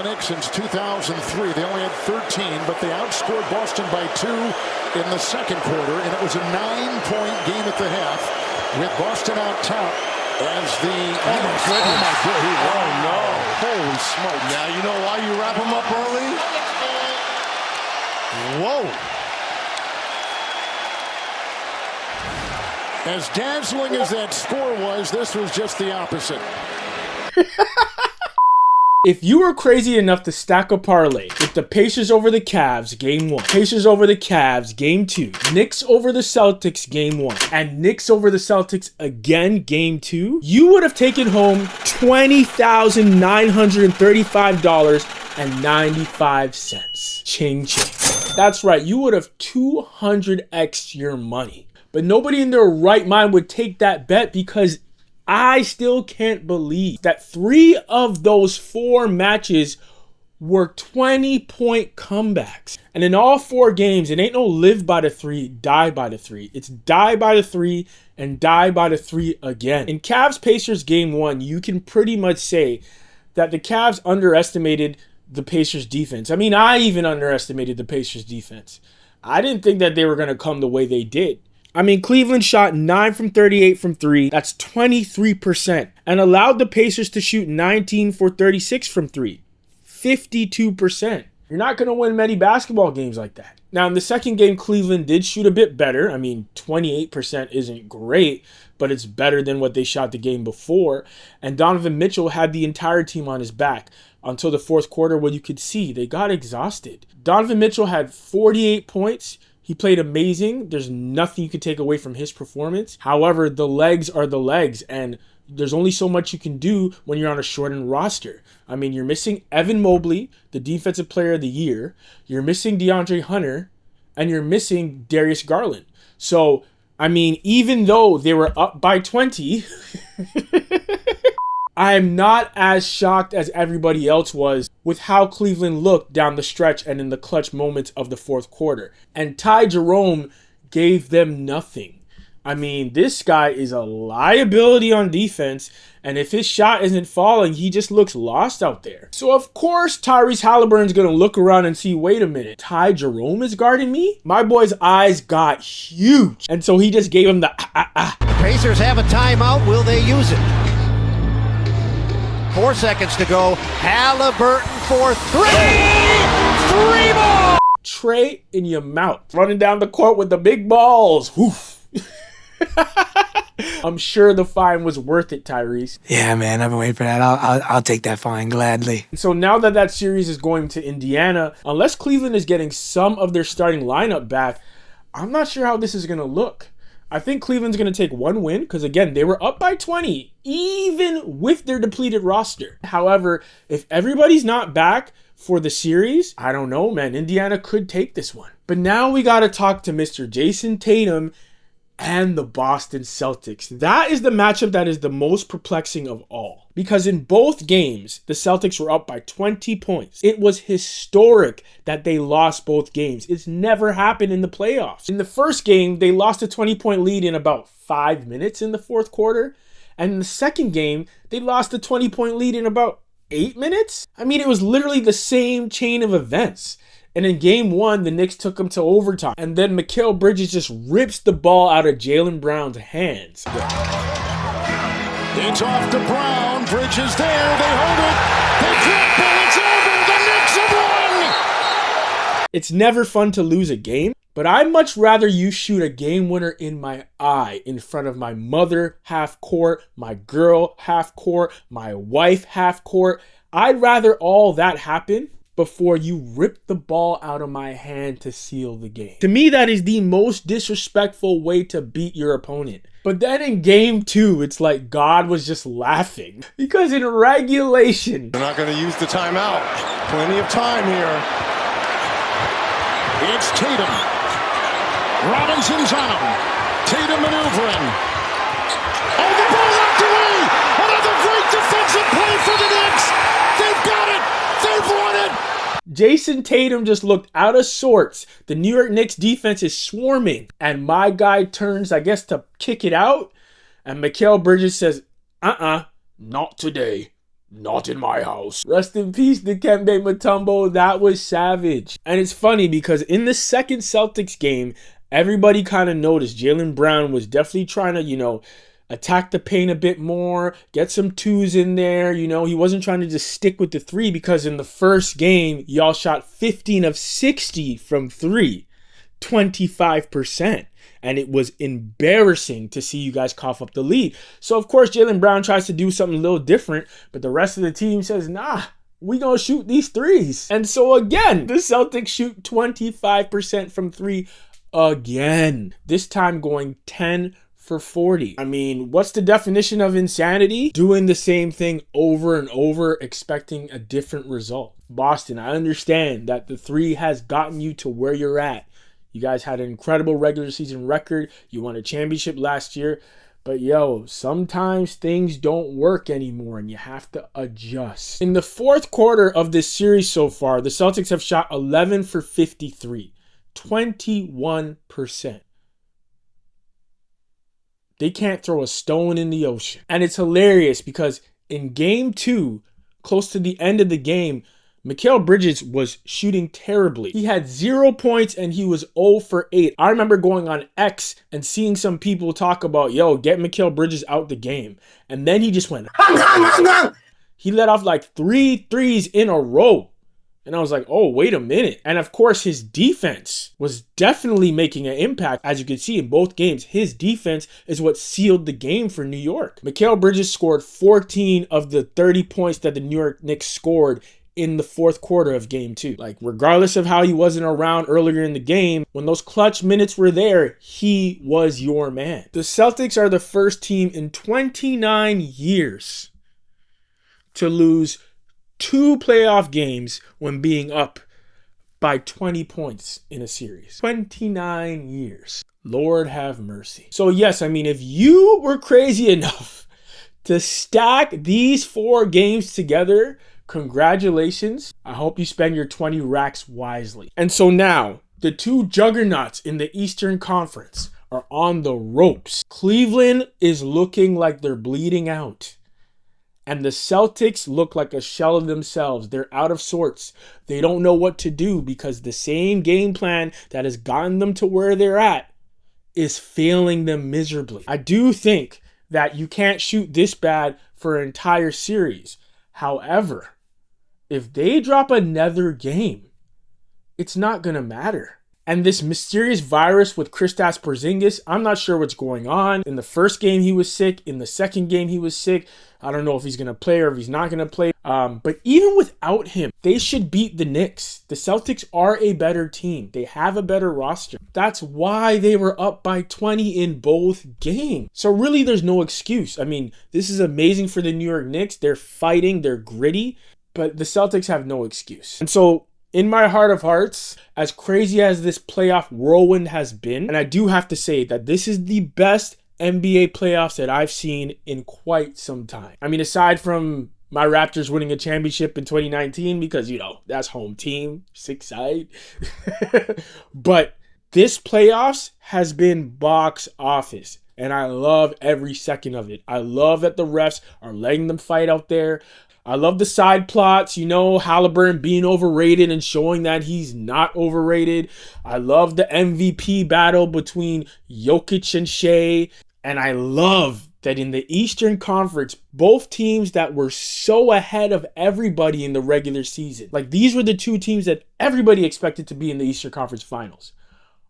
Knicks since 2003. They only had 13, but they outscored Boston by 2 in the second quarter, and it was a 9-point game at the half with Boston out top as the... Oh my goodness. Oh no. Holy smoke. Now you know why you wrap them up early? Whoa. As dazzling as that score was, this was just the opposite. If you were crazy enough to stack a parlay with the Pacers over the Cavs, game 1, Pacers over the Cavs, game 2, Knicks over the Celtics, game 1, and Knicks over the Celtics again, game 2, you would have taken home $20,935.95. Ching ching. That's right, you would have 200x your money. But nobody in their right mind would take that bet because I still can't believe that 3 of those 4 matches were 20-point comebacks. And in all 4 games, it ain't no live by the 3, die by the 3. It's die by the 3 and die by the 3 again. In Cavs-Pacers game 1, you can pretty much say that the Cavs underestimated the Pacers defense. I mean, I even underestimated the Pacers defense. I didn't think that they were going to come the way they did. I mean, Cleveland shot 9 from 38 from 3. That's 23%. And allowed the Pacers to shoot 19 for 36 from 3. 52%. You're not going to win many basketball games like that. Now, in the second game, Cleveland did shoot a bit better. I mean, 28% isn't great, but it's better than what they shot the game before. And Donovan Mitchell had the entire team on his back until the fourth quarter where you could see they got exhausted. Donovan Mitchell had 48 points. He played amazing. There's nothing you can take away from his performance. However, the legs are the legs, and there's only so much you can do when you're on a shortened roster. I mean, you're missing Evan Mobley, the Defensive Player of the Year. You're missing DeAndre Hunter, and you're missing Darius Garland. So, I mean, even though they were up by 20, I am not as shocked as everybody else was with how Cleveland looked down the stretch and in the clutch moments of the fourth quarter. And Ty Jerome gave them nothing. I mean, this guy is a liability on defense, and if his shot isn't falling, he just looks lost out there. So, of course, Tyrese Halliburton's going to look around and see, wait a minute, Ty Jerome is guarding me? My boy's eyes got huge, and so he just gave him the The Pacers have a timeout. Will they use it? 4 seconds to go. Halliburton for 3! 3 more! Tray in your mouth. Running down the court with the big balls. Woof. I'm sure the fine was worth it, Tyrese. Yeah, man, I've been waiting for that. I'll take that fine gladly. So now that series is going to Indiana, unless Cleveland is getting some of their starting lineup back, I'm not sure how this is going to look. I think Cleveland's going to take 1 win because, again, they were up by 20, even with their depleted roster. However, if everybody's not back for the series, I don't know, man. Indiana could take this one. But now we got to talk to Mr. Jason Tatum and the Boston Celtics. That is the matchup that is the most perplexing of all. Because in both games, the Celtics were up by 20 points. It was historic that they lost both games. It's never happened in the playoffs. In the first game, they lost a 20-point lead in about 5 minutes in the fourth quarter. And in the second game, they lost a 20-point lead in about 8 minutes. I mean, it was literally the same chain of events. And in game 1, the Knicks took them to overtime. And then Mikal Bridges just rips the ball out of Jaylen Brown's hands. It's off to Brown. Bridges there. They hold it. They drop it. It's over. The Knicks have won. It's never fun to lose a game, but I'd much rather you shoot a game winner in my eye in front of my mother half court, my girl half court, my wife half court. I'd rather all that happen before you rip the ball out of my hand to seal the game. To me, that is the most disrespectful way to beat your opponent. But then in game 2, it's like God was just laughing. Because in regulation... They're not going to use the timeout. Plenty of time here. It's Tatum. Robinson's on him. Tatum maneuvering. Oh, the ball knocked away! Another great defensive play for the Knicks! They've got it! They've won it! Jason Tatum just looked out of sorts. The New York Knicks defense is swarming. And my guy turns, I guess, to kick it out. And Mikal Bridges says, not today. Not in my house. Rest in peace, Dikembe Mutombo. That was savage. And it's funny because in the second Celtics game, everybody kind of noticed Jaylen Brown was definitely trying to, attack the paint a bit more, get some twos in there. He wasn't trying to just stick with the three, because in the first game, y'all shot 15 of 60 from three, 25%. And it was embarrassing to see you guys cough up the lead. So, of course, Jaylen Brown tries to do something a little different, but the rest of the team says, nah, we gonna shoot these threes. And so, again, the Celtics shoot 25% from three again. This time going 10 for 40. I mean, what's the definition of insanity? Doing the same thing over and over, expecting a different result. Boston, I understand that the three has gotten you to where you're at. You guys had an incredible regular season record. You won a championship last year. But sometimes things don't work anymore and you have to adjust. In the fourth quarter of this series so far, the Celtics have shot 11 for 53, 21%. They can't throw a stone in the ocean. And it's hilarious because in game 2, close to the end of the game, Mikal Bridges was shooting terribly. He had 0 points and he was 0 for 8. I remember going on X and seeing some people talk about, get Mikal Bridges out the game. And then he just went, he let off like 3 threes in a row. And I was like, oh, wait a minute. And of course, his defense was definitely making an impact. As you can see in both games, his defense is what sealed the game for New York. Mikal Bridges scored 14 of the 30 points that the New York Knicks scored in the fourth quarter of game 2. Like, regardless of how he wasn't around earlier in the game, when those clutch minutes were there, he was your man. The Celtics are the first team in 29 years to lose 2 playoff games when being up by 20 points in a series. 29 years. Lord have mercy. So yes, I mean, if you were crazy enough to stack these 4 games together, congratulations. I hope you spend your 20 racks wisely. And so now, the 2 juggernauts in the Eastern Conference are on the ropes. Cleveland is looking like they're bleeding out. And the Celtics look like a shell of themselves. They're out of sorts. They don't know what to do because the same game plan that has gotten them to where they're at is failing them miserably. I do think that you can't shoot this bad for an entire series. However, if they drop another game, it's not going to matter. And this mysterious virus with Kristaps Porzingis, I'm not sure what's going on. In the first game, he was sick. In the second game, he was sick. I don't know if he's going to play or if he's not going to play. But even without him, they should beat the Knicks. The Celtics are a better team. They have a better roster. That's why they were up by 20 in both games. So really, there's no excuse. I mean, this is amazing for the New York Knicks. They're fighting. They're gritty. But the Celtics have no excuse. And so, in my heart of hearts, as crazy as this playoff whirlwind has been, and I do have to say that this is the best NBA playoffs that I've seen in quite some time. I mean, aside from my Raptors winning a championship in 2019, because, that's home team, 6 side. But this playoffs has been box office. And I love every second of it. I love that the refs are letting them fight out there. I love the side plots, Halliburton being overrated and showing that he's not overrated. I love the MVP battle between Jokic and Shea. And I love that in the Eastern Conference, both teams that were so ahead of everybody in the regular season, like these were the 2 teams that everybody expected to be in the Eastern Conference Finals,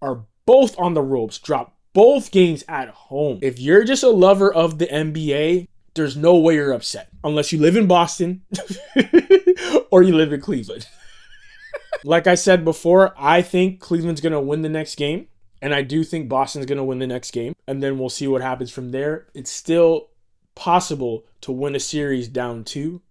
are both on the ropes, drop both games at home. If you're just a lover of the NBA, there's no way you're upset unless you live in Boston or you live in Cleveland. Like I said before, I think Cleveland's going to win the next game. And I do think Boston's going to win the next game. And then we'll see what happens from there. It's still possible to win a series down 2.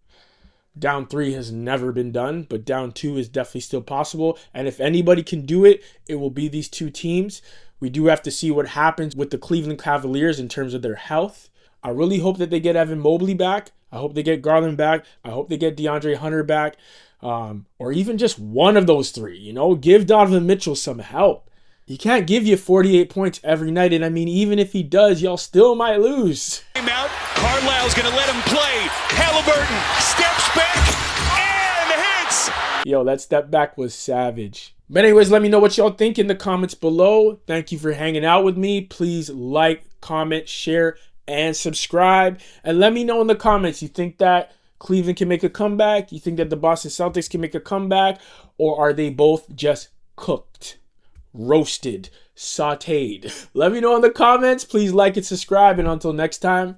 Down 3 has never been done, but down 2 is definitely still possible. And if anybody can do it, it will be these 2 teams. We do have to see what happens with the Cleveland Cavaliers in terms of their health. I really hope that they get Evan Mobley back. I hope they get Garland back. I hope they get DeAndre Hunter back. Or even just one of those 3, Give Donovan Mitchell some help. He can't give you 48 points every night. And I mean, even if he does, y'all still might lose. Out. Carlisle's going to let him play. Halliburton steps back and hits. Yo, that step back was savage. But anyways, let me know what y'all think in the comments below. Thank you for hanging out with me. Please like, comment, share, and subscribe. And let me know in the comments, you think that Cleveland can make a comeback? You think that the Boston Celtics can make a comeback? Or are they both just cooked, roasted, sauteed? Let me know in the comments. Please like and subscribe. And until next time,